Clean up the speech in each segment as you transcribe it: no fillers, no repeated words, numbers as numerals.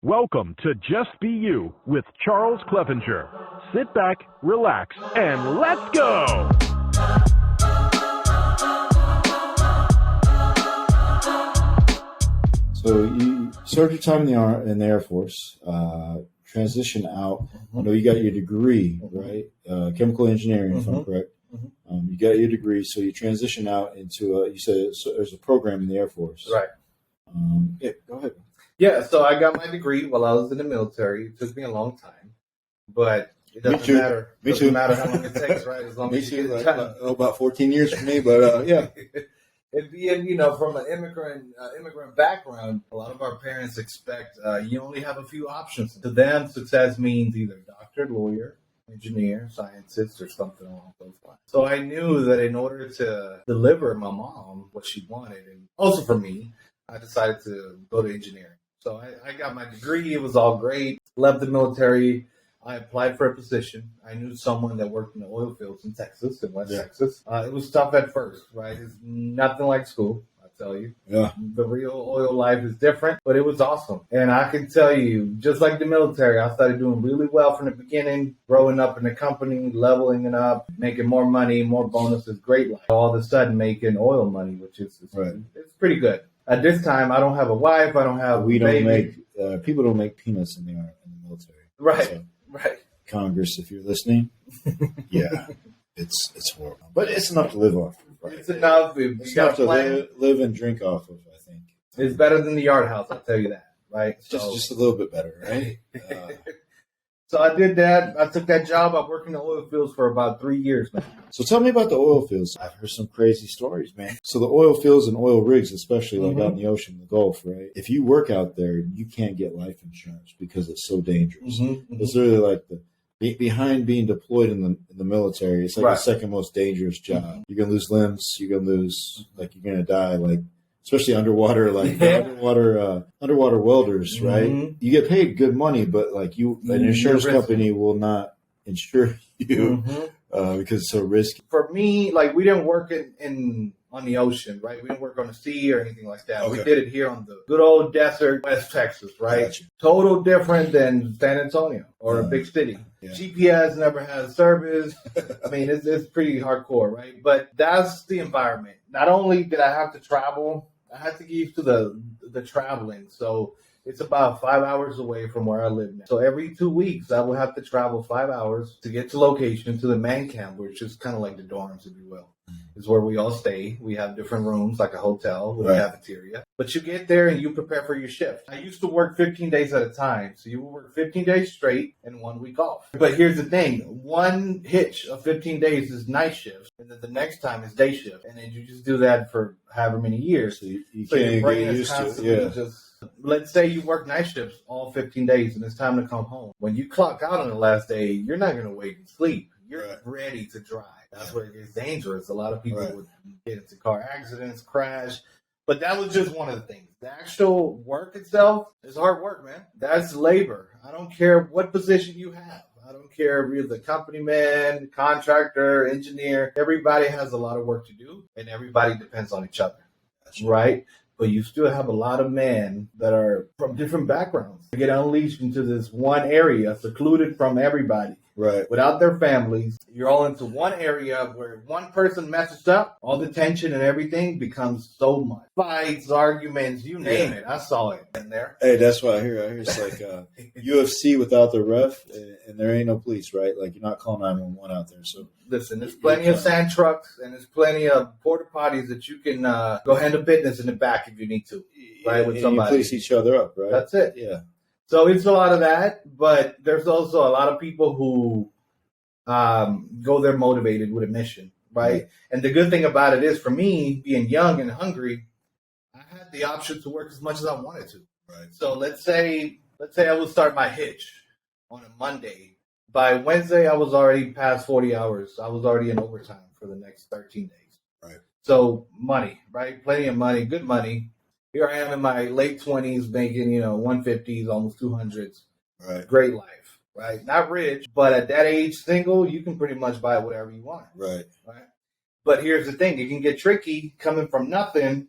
Welcome to Just Be You with Charles Clevenger. Sit back, relax, and let's go! So you served your time in the Air Force, transition out. I know you got your degree, right? Chemical engineering, if I'm correct. You got your degree, so you transition out into you said there's a program in the Air Force. Right. Yeah, go ahead. Yeah, so I got my degree while I was in the military. It took me a long time, but it doesn't matter. Me doesn't too. matter how long it takes, right? As long as you get it done. About 14 years for me, but yeah. And being, from an immigrant background, a lot of our parents expect you only have a few options. To them, success means either doctor, lawyer, engineer, scientist, or something along those lines. So I knew that in order to deliver my mom what she wanted, and also for me, I decided to go to engineering. So I got my degree. It was all great. Left the military. I applied for a position. I knew someone that worked in the oil fields in Texas, in West Texas. It was tough at first, right? It's nothing like school, I tell you. Yeah. The real oil life is different, but it was awesome. And I can tell you, just like the military, I started doing really well from the beginning, growing up in the company, leveling it up, making more money, more bonuses, great life. All of a sudden making oil money, which is it's pretty good. At this time, I don't have a wife. I don't have a baby. People don't make peanuts in the military. Right. So, right. Congress, if you're listening, yeah, it's horrible, but it's enough to live off of. Right? It's enough. It's enough to live and drink off of. I think it's better than the yard house. I'll tell you that. Right. It's just a little bit better, right? So I did that. I took that job. I worked in the oil fields for about 3 years, man. So tell me about the oil fields. I've heard some crazy stories, man. So the oil fields and oil rigs, especially like out in the ocean, the Gulf, right? If you work out there, you can't get life insurance because it's so dangerous. It's literally like behind being deployed in the military. It's like the second most dangerous job. You're gonna lose limbs. You're gonna lose you're gonna die. Especially underwater, underwater welders, right? You get paid good money, but an insurance company will not insure you because it's so risky. For me, we didn't work on the ocean, right? We didn't work on the sea or anything like that. Okay. We did it here on the good old desert, West Texas, right? Gotcha. Total different than San Antonio or a big city. Yeah. GPS never had service. I mean, it's pretty hardcore, right? But that's the environment. Not only did I have to travel, I had to get used to the traveling. So it's about 5 hours away from where I live now. So every 2 weeks, I would have to travel 5 hours to get to location, to the man camp, which is kind of like the dorms, if you will. Is where we all stay. We have different rooms, like a hotel with a cafeteria. But you get there and you prepare for your shift. I used to work 15 days at a time. So you would work 15 days straight and 1 week off. But here's the thing. One hitch of 15 days is night shift. And then the next time is day shift. And then you just do that for however many years. So you can't get used to it. Let's say you work night shifts all 15 days and it's time to come home. When you clock out on the last day, you're not going to wait and sleep. You're ready to drive. That's where it gets dangerous. A lot of people would get into car accidents, crash. But that was just one of the things. The actual work itself is hard work, man. That's labor. I don't care what position you have. I don't care if you're the company man, contractor, engineer. Everybody has a lot of work to do, and everybody depends on each other. That's right. But you still have a lot of men that are from different backgrounds. They get unleashed into this one area, secluded from everybody. Right. Without their families. You're all into one area where one person messes up, all the tension and everything becomes so much. Fights, arguments, you name it. I saw it in there. Hey, that's what I hear. I hear it's like UFC without the ref, and there ain't no police, right? Like, you're not calling 911 out there. So listen, there's plenty of sand trucks and there's plenty of porta potties that you can go handle business in the back if you need to, right? With somebody. You police each other up, right? That's it. Yeah. So it's a lot of that, but there's also a lot of people who go there motivated with a mission, right? And the good thing about it is, for me, being young and hungry, I had the option to work as much as I wanted to. Right. So let's say I would start my hitch on a Monday. By Wednesday, I was already past 40 hours. I was already in overtime for the next 13 days. Right. So money, right? Plenty of money, good money. Here I am in my late 20s making, 150s, almost 200s. Right. Great life, right? Not rich, but at that age, single, you can pretty much buy whatever you want. Right. Right. But here's the thing. It can get tricky coming from nothing,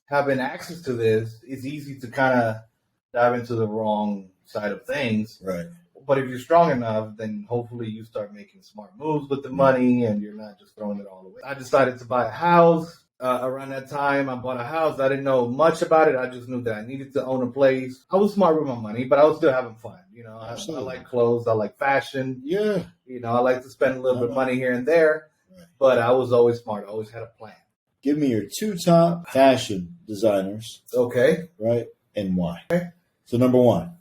having access to this. It's easy to kind of dive into the wrong side of things. Right. But if you're strong enough, then hopefully you start making smart moves with the money and you're not just throwing it all away. I decided to buy a house. Around that time, I bought a house. I didn't know much about it. I just knew that I needed to own a place. I was smart with my money, but I was still having fun. You know, I like clothes. I like fashion. Yeah. You know, I like to spend a little bit of money here and there, but I was always smart. I always had a plan. Give me your 2 top fashion designers. Okay. Right. And why? Okay. So number one,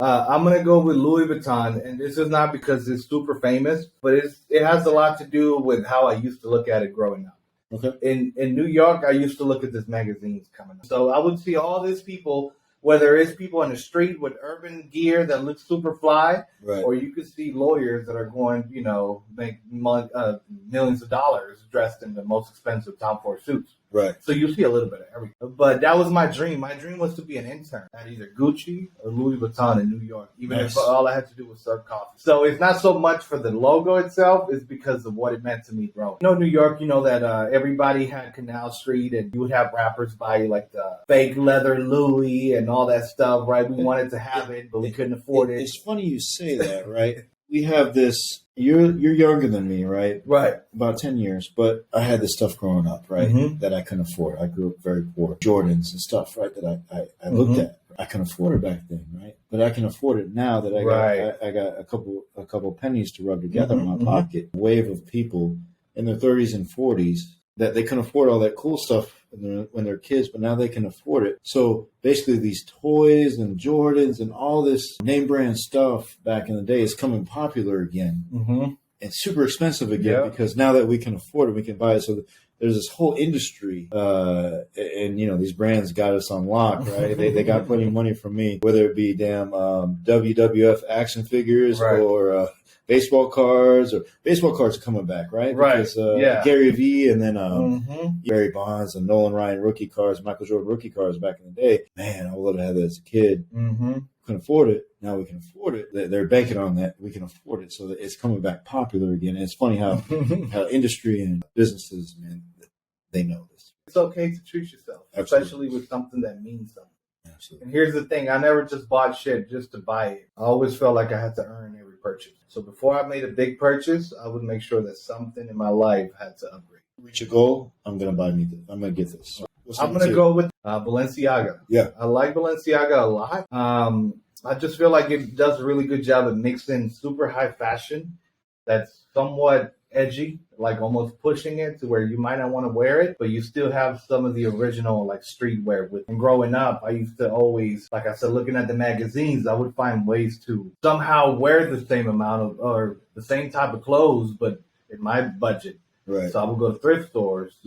I'm going to go with Louis Vuitton, and this is not because it's super famous, but it has a lot to do with how I used to look at it growing up. Okay. In New York, I used to look at these magazines coming up. So I would see all these people, whether it's people on the street with urban gear that looks super fly, or you could see lawyers that are going, you know, make millions of dollars dressed in the most expensive Tom Ford suits. Right. So you see a little bit of everything. But that was my dream. My dream was to be an intern at either Gucci or Louis Vuitton in New York, even if all I had to do was serve coffee. So it's not so much for the logo itself, it's because of what it meant to me growing. You know, New York, you know that everybody had Canal Street, and you would have rappers buy like the fake leather Louis and all that stuff, right? We wanted to have it, but we couldn't afford it. It's funny you say that, right? We have this. You're younger than me, right? Right. About 10 years, but I had this stuff growing up, right? That I couldn't afford. I grew up very poor. Jordans and stuff, right? That I looked at. I couldn't afford it back then, right? But I can afford it now that I got a couple pennies to rub together in my pocket. Wave of people in their 30s and 40s that they couldn't afford all that cool stuff when they're kids, but now they can afford it. So basically these toys and Jordans and all this name brand stuff back in the day is coming popular again. And super expensive again because now that we can afford it, we can buy it. So there's this whole industry, and you know, these brands got us on lock, right? they got plenty of money from me, whether it be damn WWF action figures or baseball cards are coming back, right? Because Gary Vee and then Barry Bonds and Nolan Ryan rookie cards, Michael Jordan rookie cards back in the day. Man, I would love to have that as a kid. Couldn't afford it. Now we can afford it. They're banking on that. We can afford it. So that it's coming back popular again. And it's funny how industry and businesses, man, they know this. It's okay to treat yourself, especially with something that means something. Absolutely. And here's the thing. I never just bought shit just to buy it. I always felt like I had to earn every purchase. So before I made a big purchase, I would make sure that something in my life had to upgrade. Reach a goal. I'm going to buy me this. I'm going to get this. I'm going to go with Balenciaga. Yeah. I like Balenciaga a lot. I just feel like it does a really good job of mixing super high fashion that's somewhat edgy, like almost pushing it to where you might not want to wear it, but you still have some of the original like streetwear with it. And growing up, I used to always, like I said, looking at the magazines, I would find ways to somehow wear the same amount of or the same type of clothes, but in my budget. Right. So I would go to thrift stores,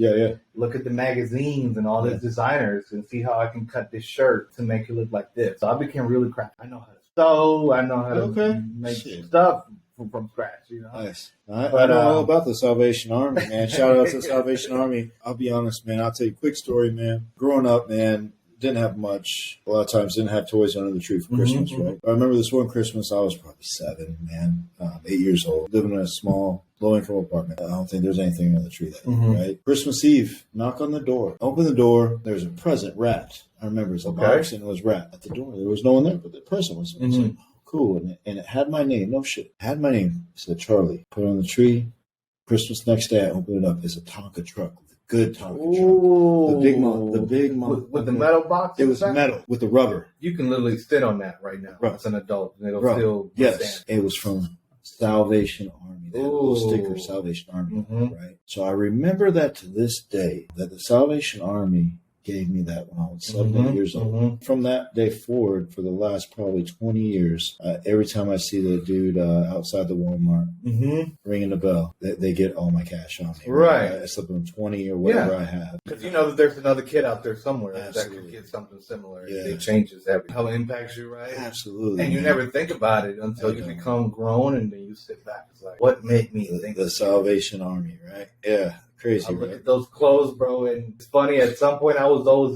look at the magazines and all these designers and see how I can cut this shirt to make it look like this. So I became really crafty. I know how to sew. I know how to make stuff from scratch, you know. Nice. I know all about the Salvation Army, man. Shout out to the Salvation Army. I'll be honest, man. I'll tell you a quick story, man. Growing up, man, didn't have much. A lot of times didn't have toys under the tree for Christmas, right? I remember this one Christmas, I was probably 7, man, 8 years old, living in a small, low-income apartment. I don't think there's anything under the tree that day, right? Christmas Eve, knock on the door. Open the door, there's a present wrapped. I remember it's a box and it was wrapped at the door. There was no one there, but the present was like, cool. And it had my name. No shit. It had my name. It said Charlie. Put it on the tree. Christmas next day, I open it up. It's a Tonka truck. Good Tonka truck. The big one. With the metal box? It was metal with the rubber. You can literally sit on that right now as an adult and it'll still stand. It was from Salvation Army. That little sticker, Salvation Army, right? So I remember that to this day, that the Salvation Army gave me that when I was 7, 8 years old. From that day forward, for the last probably 20 years, every time I see the dude outside the Walmart ringing the bell, they get all my cash on me. Right. I slip them 20 or whatever I have. Because you know that there's another kid out there somewhere that could get something similar. Yeah. It changes how it impacts you, right? Absolutely. And you never think about it until you become grown and then you sit back. It's like, what made me think the Salvation Army, right? Yeah. Crazy, I look at those clothes, bro, and it's funny. At some point, I was always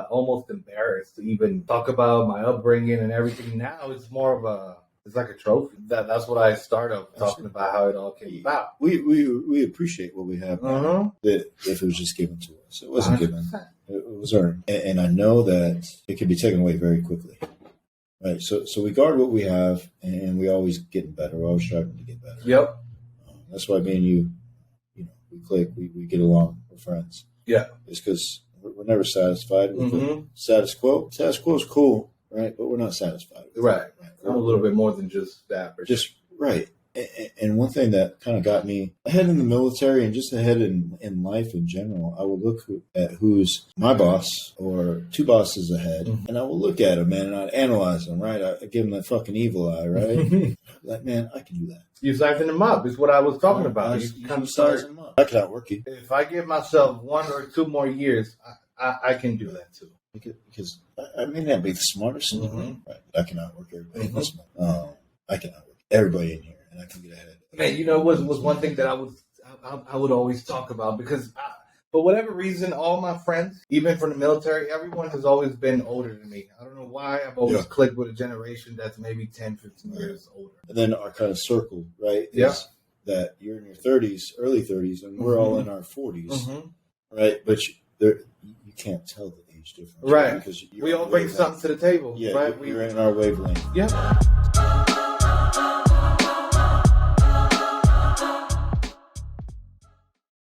almost embarrassed to even talk about my upbringing and everything. Now it's more of it's like a trophy. That's what I start off talking about how it all came about. We appreciate what we have now. That if it was just given to us, it wasn't 100%. Given. It was earned, and I know that it can be taken away very quickly. Right. So we guard what we have, and we always getting better. We're always striving to get better. Yep. That's why me and you we click. We get along. We're friends. Yeah. It's because we're never satisfied with the status quo. Status quo is cool, right? But we're not satisfied with right. it. Right. I'm a little bit more than just that. Just right. And one thing that kind of got me ahead in the military and just ahead in life in general, I will look at who's my boss or two bosses ahead, and I will look at them, man, and I'd analyze them, right? I give them that fucking evil eye, right? Like, man, I can do that. You siphon them up is what I was talking about. You kind of size them up. I can outwork you. If I give myself 1 or 2 more years, I can do that too. Because I may not be the smartest in the room, right? But I can outwork everybody. I can outwork everybody in here. And I can get ahead. Man, was one thing that I would always talk about because for whatever reason, all my friends, even from the military, everyone has always been older than me. I don't know why. I've always clicked with a generation that's maybe 10, 15 years older. And then our kind of circle, right? Yeah. That you're in your 30s, early 30s, and we're all in our 40s, right? But you can't tell the age difference. Right. Because we all bring something to the table. Yeah, right? We're in our wavelength. Yeah.